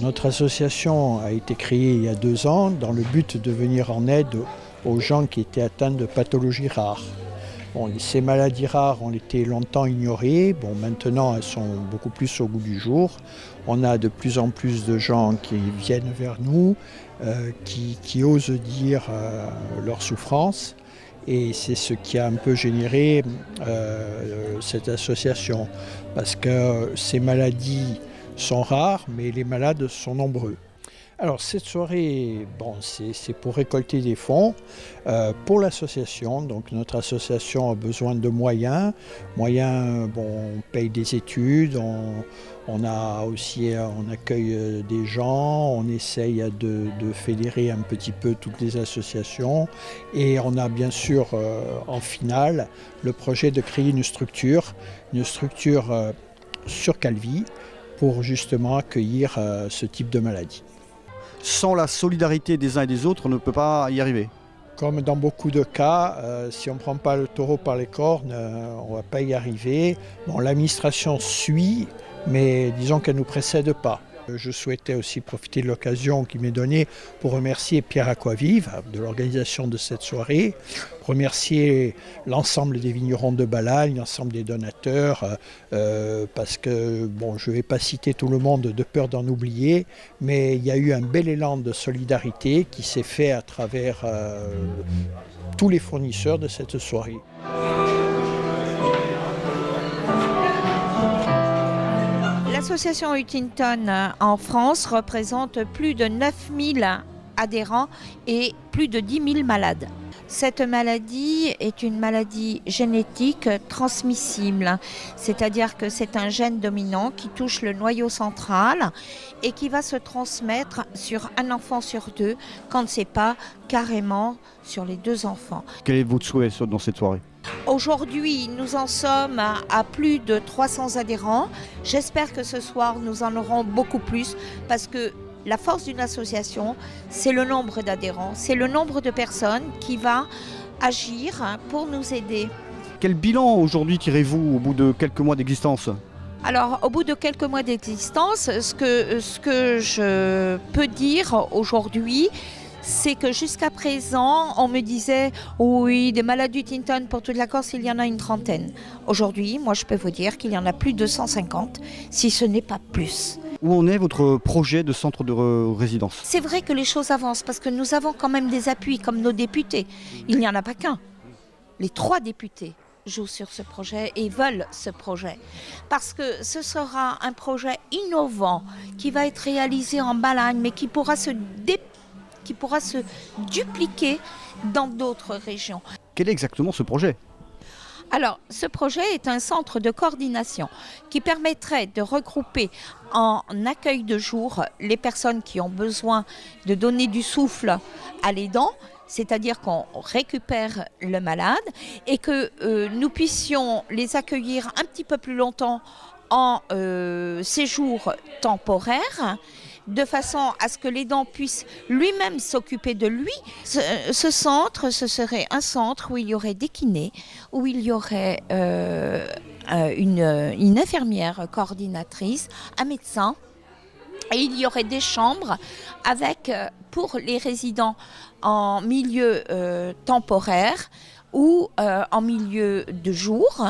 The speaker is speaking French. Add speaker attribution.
Speaker 1: Notre association a été créée il y a 2 ans dans le but de venir en aide aux gens qui étaient atteints de pathologies rares. Bon, ces maladies rares ont été longtemps ignorées. Bon, maintenant, elles sont beaucoup plus au goût du jour. On a de plus en plus de gens qui viennent vers nous, qui osent dire leur souffrance. Et c'est ce qui a un peu généré cette association. Parce que ces maladies sont rares, mais les malades sont nombreux. Alors cette soirée, bon, c'est pour récolter des fonds pour l'association. Donc notre association a besoin de moyens. Bon, on paye des études, on accueille des gens, on essaye de fédérer un petit peu toutes les associations. Et on a bien sûr en finale le projet de créer une structure sur Calvi pour justement accueillir ce type de maladie.
Speaker 2: Sans la solidarité des uns et des autres, on ne peut pas y arriver.
Speaker 1: Comme dans beaucoup de cas, si on ne prend pas le taureau par les cornes, on ne va pas y arriver. Bon, l'administration suit, mais disons qu'elle ne nous précède pas. Je souhaitais aussi profiter de l'occasion qui m'est donnée pour remercier Pierre Aquavive de l'organisation de cette soirée, remercier l'ensemble des vignerons de Balagne, l'ensemble des donateurs, parce que bon, je ne vais pas citer tout le monde de peur d'en oublier, mais il y a eu un bel élan de solidarité qui s'est fait à travers tous les fournisseurs de cette soirée.
Speaker 3: L'association Huntington en France représente plus de 9000 adhérents et plus de 10 000 malades. Cette maladie est une maladie génétique transmissible, c'est-à-dire que c'est un gène dominant qui touche le noyau central et qui va se transmettre sur un enfant sur 2, quand ce n'est pas carrément sur les 2 enfants.
Speaker 2: Quel est votre souhait dans cette soirée ?
Speaker 3: Aujourd'hui, nous en sommes à plus de 300 adhérents. J'espère que ce soir, nous en aurons beaucoup plus parce que la force d'une association, c'est le nombre d'adhérents, c'est le nombre de personnes qui va agir pour nous aider.
Speaker 2: Quel bilan aujourd'hui tirez-vous au bout de quelques mois d'existence ?
Speaker 3: Alors, au bout de quelques mois d'existence, ce que je peux dire aujourd'hui, c'est que jusqu'à présent, on me disait « Oui, des malades du Huntington pour toute la Corse, il y en a une trentaine. » Aujourd'hui, moi, je peux vous dire qu'il y en a plus de 150, si ce n'est pas plus.
Speaker 2: Où en est votre projet de centre de résidence ?
Speaker 3: C'est vrai que les choses avancent parce que nous avons quand même des appuis comme nos députés. Il n'y en a pas qu'un. Les 3 députés jouent sur ce projet et veulent ce projet. Parce que ce sera un projet innovant qui va être réalisé en Balagne, mais qui pourra se dupliquer dans d'autres régions.
Speaker 2: Quel est exactement ce projet ?
Speaker 3: Alors, ce projet est un centre de coordination qui permettrait de regrouper en accueil de jour les personnes qui ont besoin de donner du souffle à l'aidant, c'est-à-dire qu'on récupère le malade et que nous puissions les accueillir un petit peu plus longtemps en séjour temporaire, de façon à ce que l'aidant puisse lui-même s'occuper de lui. Ce centre, ce serait un centre où il y aurait des kinés, où il y aurait une infirmière coordinatrice, un médecin, et il y aurait des chambres avec, pour les résidents en milieu temporaire ou en milieu de jour.